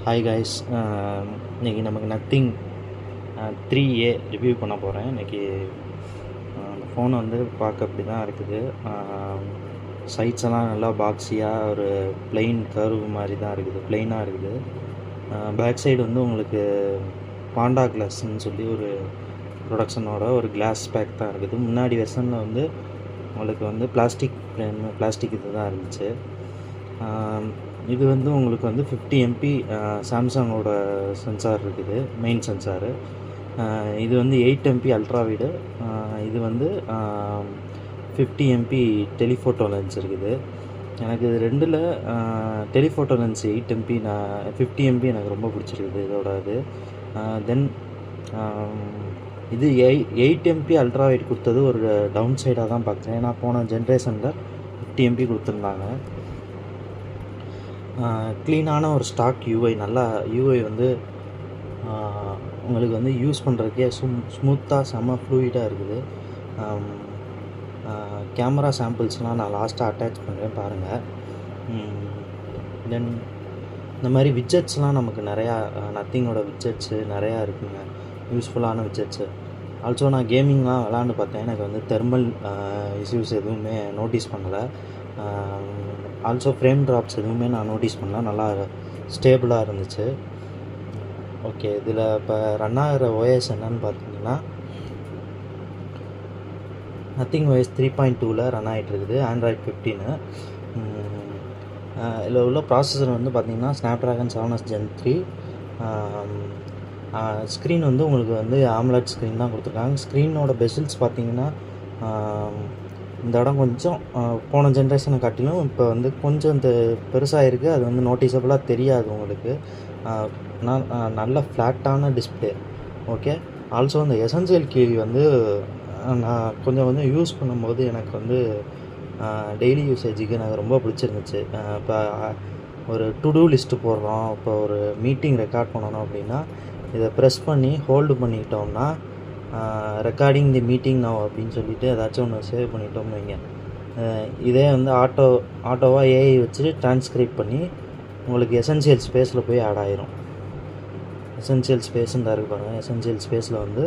Hi guys, இன்றைக்கி நமக்கு nothing 3A review பண்ண போகிறேன். இன்றைக்கி அந்த ஃபோன் வந்து பார்க்க அப்படி தான் இருக்குது. சைட்ஸ் எல்லாம் நல்லா பாக்ஸியாக ஒரு பிளெயின் கர்வ் மாதிரி தான் இருக்குது, பிளெயினாக இருக்குது. பேக் சைடு வந்து உங்களுக்கு பாண்டா கிளாஸ்ன்னு சொல்லி ஒரு ப்ரொடக்ஷனோட ஒரு கிளாஸ் பேக் தான் இருக்குது. முன்னாடி வெர்ஷனில் வந்து உங்களுக்கு வந்து பிளாஸ்டிக் இது தான் இருந்துச்சு. இது வந்து உங்களுக்கு வந்து 50 MP சாம்சங்கோட சென்சார் இருக்குது, மெயின் சென்சாரு. இது வந்து 8 MP அல்ட்ரா வைடு. இது வந்து 50 MP டெலிஃபோட்டோ லென்ஸ் இருக்குது. எனக்கு இது ரெண்டில் டெலிஃபோட்டோ லென்ஸ் 8 MP 50 MP எனக்கு ரொம்ப பிடிச்சிருக்குது இதோட இது. தென் இது 8 MP அல்ட்ரா வைட் கொடுத்தது ஒரு டவுன் சைடாக தான் பார்க்குறேன். ஏன்னா போன ஜென்ரேஷனில் 50 MP கொடுத்துருந்தாங்க. க்ளீனான ஒரு ஸ்டாக் யூஐ, நல்லா யூஐ வந்து உங்களுக்கு வந்து யூஸ் பண்ணுறதுக்கே ஸ்மூத்தாக செம்ம ஃப்ளூயிடாக இருக்குது. கேமரா சாம்பிள்ஸ்லாம் நான் லாஸ்ட்டாக அட்டாச் பண்ணுறேன் பாருங்கள். தென் இந்த மாதிரி விட்ஜெட்ஸ்லாம் நமக்கு நிறையா நத்திங்கோட விட்ஜெட்ஸு நிறையா இருக்குங்க, யூஸ்ஃபுல்லான விட்ஜெட்ஸு. ஆல்சோ நான் கேமிங்லாம் விளாண்டு பார்த்தேன், எனக்கு வந்து தெர்மல் இஷ்யூஸ் எதுவுமே நோட்டீஸ் பண்ணலை. ஆல்சோ ஃப்ரேம் ட்ராப்ஸ் எதுவுமே நான் நோட்டீஸ் பண்ணல, நல்லா ஸ்டேபிளாக இருந்துச்சு. ஓகே, இதில் இப்போ ரன் ஆகிற ஓஎஸ் என்னன்னு பார்த்தீங்கன்னா நத்திங் OS 3.2ல் ரன் ஆகிட்டுருக்குது, ஆண்ட்ராய்ட் 15. இதில் உள்ள ப்ராசஸர் வந்து பார்த்திங்கன்னா ஸ்னாப்ட்ராகன் 7S Gen 3. ஸ்க்ரீன் வந்து உங்களுக்கு வந்து AMOLED ஸ்க்ரீன் தான் கொடுத்துருக்காங்க. ஸ்க்ரீனோட பெசில்ஸ் பார்த்திங்கன்னா இந்த இடம் கொஞ்சம் போன ஜென்ரேஷனை காட்டிலும் இப்போ வந்து கொஞ்சம் இந்த பெருசாக இருக்குது. அது வந்து நோட்டீஸபிளாக தெரியாது உங்களுக்கு. நல்ல ஃப்ளாட்டான டிஸ்பிளே. ஓகே, ஆல்சோ இந்த எசென்சியல் கீ வந்து நான் கொஞ்சம் வந்து யூஸ் பண்ணும்போது எனக்கு வந்து டெய்லி யூசேஜுக்கு எனக்கு ரொம்ப பிடிச்சிருந்துச்சு. இப்போ ஒரு டு டூ லிஸ்ட்டு போடுறோம், இப்போ ஒரு மீட்டிங் ரெக்கார்ட் பண்ணணும் அப்படின்னா இதை ப்ரெஸ் பண்ணி ஹோல்டு பண்ணிக்கிட்டோம்னா ரெக்கார்டிங் தி மீட்டிங் நவ் அப்படின்னு சொல்லிவிட்டு ஏதாச்சும் ஒன்று சேவ் பண்ணிட்டோம்னு வைங்க. இதே வந்து ஆட்டோவாக ஏஐ வச்சு ட்ரான்ஸ்கிரைப் பண்ணி உங்களுக்கு எசென்சியல் ஸ்பேஸில் போய் ஆட் ஆயிரும். எசென்சியல் ஸ்பேஸுன்னு தான் இருக்குது பாருங்கள். எசென்சியல் ஸ்பேஸில் வந்து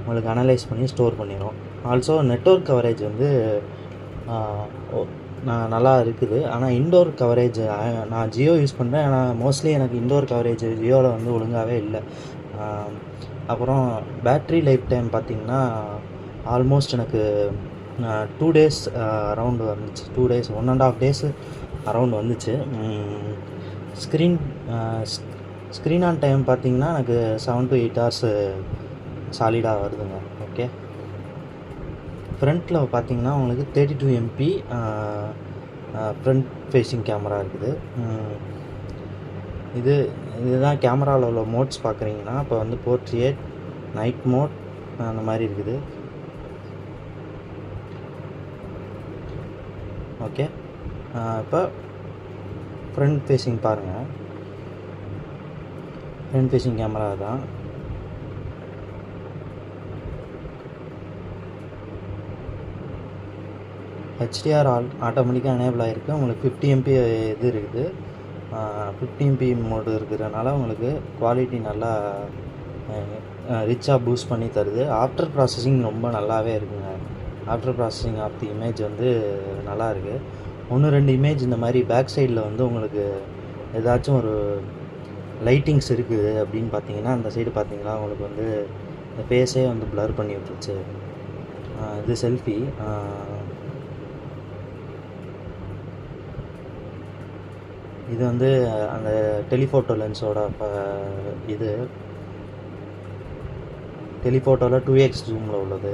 உங்களுக்கு அனலைஸ் பண்ணி ஸ்டோர் பண்ணிடும். ஆல்சோ நெட்வொர்க் கவரேஜ் வந்து நல்லா இருக்குது. ஆனால் இன்டோர் கவரேஜ் நான் ஜியோ யூஸ் பண்ணுறேன், ஆனால் மோஸ்ட்லி எனக்கு இன்டோர் கவரேஜ் ஜியோவில் வந்து ஒழுங்காகவே இல்லை. அப்புறம் பேட்ரி லைஃப் டைம் பார்த்திங்கன்னா ஆல்மோஸ்ட் எனக்கு 2 days அரவுண்டு வந்துச்சு. 2 days 1.5 days அரவுண்டு வந்துச்சு. ஸ்க்ரீன் ஆன் டைம் பார்த்திங்கன்னா எனக்கு 7 to 8 hours சாலிடாக வருதுங்க. ஓகே, ஃப்ரண்ட்டில் பார்த்திங்கன்னா உங்களுக்கு 32 MP ஃப்ரண்ட் ஃபேஸிங் கேமரா இருக்குது. இதுதான் கேமராவில் உள்ள மோட்ஸ் பார்க்குறீங்கன்னா இப்போ வந்து போர்ட்ரேட், நைட் மோட் அந்த மாதிரி இருக்குது. ஓகே, இப்போ ஃப்ரண்ட் ஃபேஸிங் பாருங்கள். ஃப்ரண்ட் ஃபேஸிங் கேமரா தான். HDR ஆட்டோமேட்டிக்காக எனேபிள் ஆகிருக்கு. உங்களுக்கு 50 MP இது இருக்குது, 50 MP மோடு இருக்கிறதுனால உங்களுக்கு குவாலிட்டி நல்லா ரிச்சாக பூஸ்ட் பண்ணி தருது. ஆஃப்டர் ப்ராசஸிங் ரொம்ப நல்லாவே இருக்குங்க. After processing of the image வந்து நல்லா இருக்குது. 1-2 இமேஜ் இந்த மாதிரி பேக் சைடில் வந்து உங்களுக்கு ஏதாச்சும் ஒரு லைட்டிங்ஸ் இருக்குது அப்படின்னு பார்த்தீங்கன்னா அந்த சைடு பார்த்தீங்கன்னா உங்களுக்கு வந்து இந்த ஃபேஸே வந்து ப்ளர் பண்ணி விட்டுருச்சு. இது செல்ஃபி. இது வந்து அந்த டெலிஃபோட்டோ லென்ஸோட இது டெலிஃபோட்டோவில் 2x ஜூமில் உள்ளது.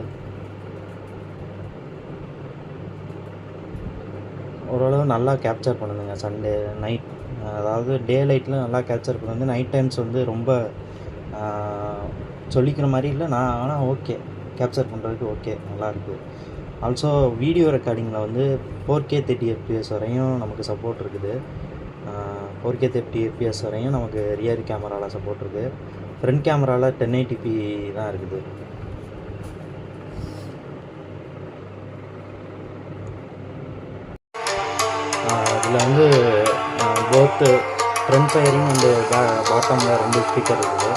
ஓரளவு நல்லா கேப்சர் பண்ணுதுங்க. சண்டே நைட், அதாவது டே லைட்டில் நல்லா கேப்சர் பண்ணுது. நைட் டைம்ஸ் வந்து ரொம்ப சொல்லிக்கிற மாதிரி இல்லை ஆனால் ஓகே, கேப்சர் பண்ணுறதுக்கு ஓகே, நல்லாயிருக்கு. ஆல்சோ வீடியோ ரெக்கார்டிங்கில் வந்து 4K 30 FPS வரையும் நமக்கு சப்போர்ட் இருக்குது. 4K 30 FPS வரையும் நமக்கு ரியர் கேமராவில் சப்போர்ட் இருக்குது. ஃப்ரண்ட் கேமராவில் 1080p தான் இருக்குது. இதில் வந்து போத்து ஃப்ரண்ட் ஃபயரிங் அண்டு பாட்டமில் 2 ஸ்பீக்கர் இருக்குது.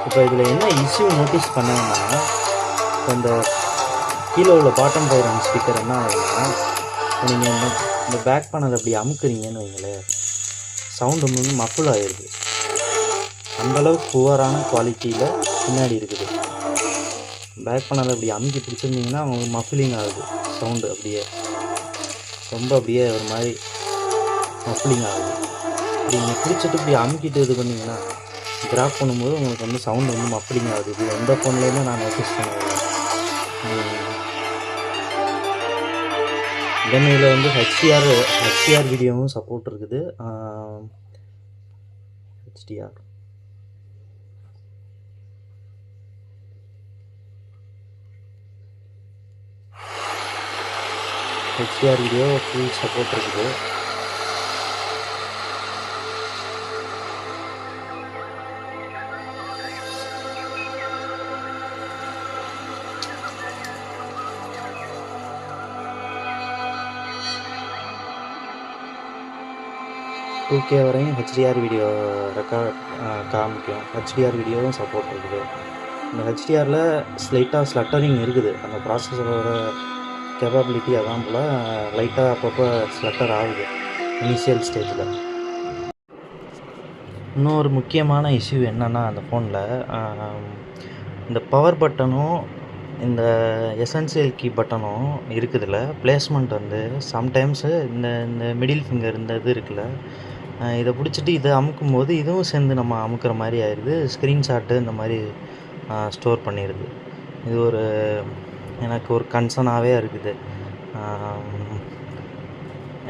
இப்போ இதில் என்ன இஷ்யூ நோட்டீஸ் பண்ணேன்னா, இப்போ இந்த கீழே உள்ள பாட்டம் ஃபயரிங் ஸ்பீக்கர் என்ன ஆகுதுன்னா, நீங்கள் இந்த பேக் பேனல் அப்படி அமுக்குறீங்கன்னு வைங்களேன், சவுண்டு வந்து மஃபுல் ஆகிடுது. அந்தளவுக்கு புவரான குவாலிட்டியில் பின்னாடி இருக்குது. பேக் பேனல் அப்படி அமுக்கி பிடிச்சிருந்தீங்கன்னா உங்களுக்கு மஃபிலிங் ஆகுது. சவுண்டு அப்படியே ரொம்ப அப்படியே ஒரு மாதிரி மஃபிலிங் ஆகுது. இப்படி நீங்கள் பிடிச்சிட்டு இப்படி அமுக்கிட்டு இது பண்ணிங்கன்னா கிராப் பண்ணும்போது உங்களுக்கு வந்து சவுண்டு வந்து மஃபிலிங் ஆகுது. இது எந்த ஃபோன்லேயுமே நான் நோட்டீஸ் பண்ணுவேன். தென் இதில் வந்து ஹெச்டிஆர் வீடியோவும் சப்போர்ட் இருக்குது. ஹெச்டிஆர் வீடியோ ஃபுல் சப்போர்ட் இருக்குது. டூகே வரையும் ஹெச்டிஆர் வீடியோ ரெக்கார்ட் காமிக்கும். ஹெச்டிஆர் வீடியோவும் சப்போர்ட் இருக்குது. இந்த ஹெச்டிஆரில் ஸ்லைட்டாக ஸ்லட்டரிங் இருக்குது. அந்த ப்ராசஸரோட கேப்பபிலிட்டி அதான் போல் லைட்டாக அப்பப்போ ஸ்லட்டர் ஆகுது இனிஷியல் ஸ்டேஜில். இன்னொரு முக்கியமான இஷ்யூ என்னென்னா, அந்த ஃபோனில் இந்த பவர் பட்டனும் இந்த எசென்சியல் கீ பட்டனும் இருக்குதுல்ல, பிளேஸ்மெண்ட் வந்து சம்டைம்ஸு இந்த மிடில் ஃபிங்கர் இந்த இது இருக்குல்ல, இதை பிடிச்சிட்டு இதை அமுக்கும் போது இதுவும் சேர்ந்து நம்ம அமுக்கிற மாதிரி ஆயிடுது. ஸ்க்ரீன்ஷாட்டு இந்த மாதிரி ஸ்டோர் பண்ணிடுது. இது எனக்கு ஒரு கன்சர்னாகவே இருக்குது.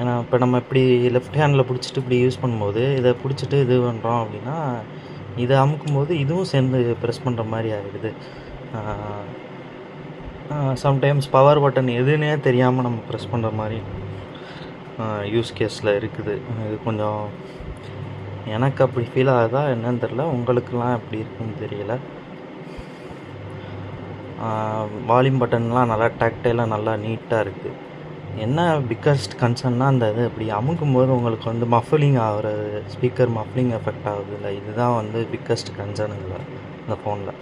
ஏன்னா இப்போ நம்ம இப்படி லெஃப்ட் ஹேண்டில் பிடிச்சிட்டு இப்படி யூஸ் பண்ணும்போது இதை பிடிச்சிட்டு இது பண்ணுறோம் அப்படின்னா, இதை அமுக்கும்போது இதுவும் சேர்ந்து ப்ரெஸ் பண்ணுற மாதிரி ஆகிடுது. சம்டைம்ஸ் பவர் பட்டன் எதுன்னே தெரியாமல் நம்ம ப்ரெஸ் பண்ணுற மாதிரி யூஸ் கேஸில் இருக்குது. இது கொஞ்சம் எனக்கு அப்படி ஃபீல் ஆகுதா என்னன்னு தெரில, உங்களுக்கெல்லாம் எப்படி இருக்குன்னு தெரியல. வால்யூம் பட்டன்லாம் நல்லா டாக்டைலாக நல்லா நீட்டாக இருக்குது. என்ன பிக்கஸ்ட் கன்சர்ன்னா, அந்த இது அப்படி அமுக்கும்போது உங்களுக்கு வந்து மஃபலிங் ஆகுறது, ஸ்பீக்கர் மஃபலிங் எஃபெக்ட் ஆகுது இல்லை, இதுதான் வந்து பிக்கஸ்ட் கன்சர்ன் இல்லை இந்த ஃபோனில்.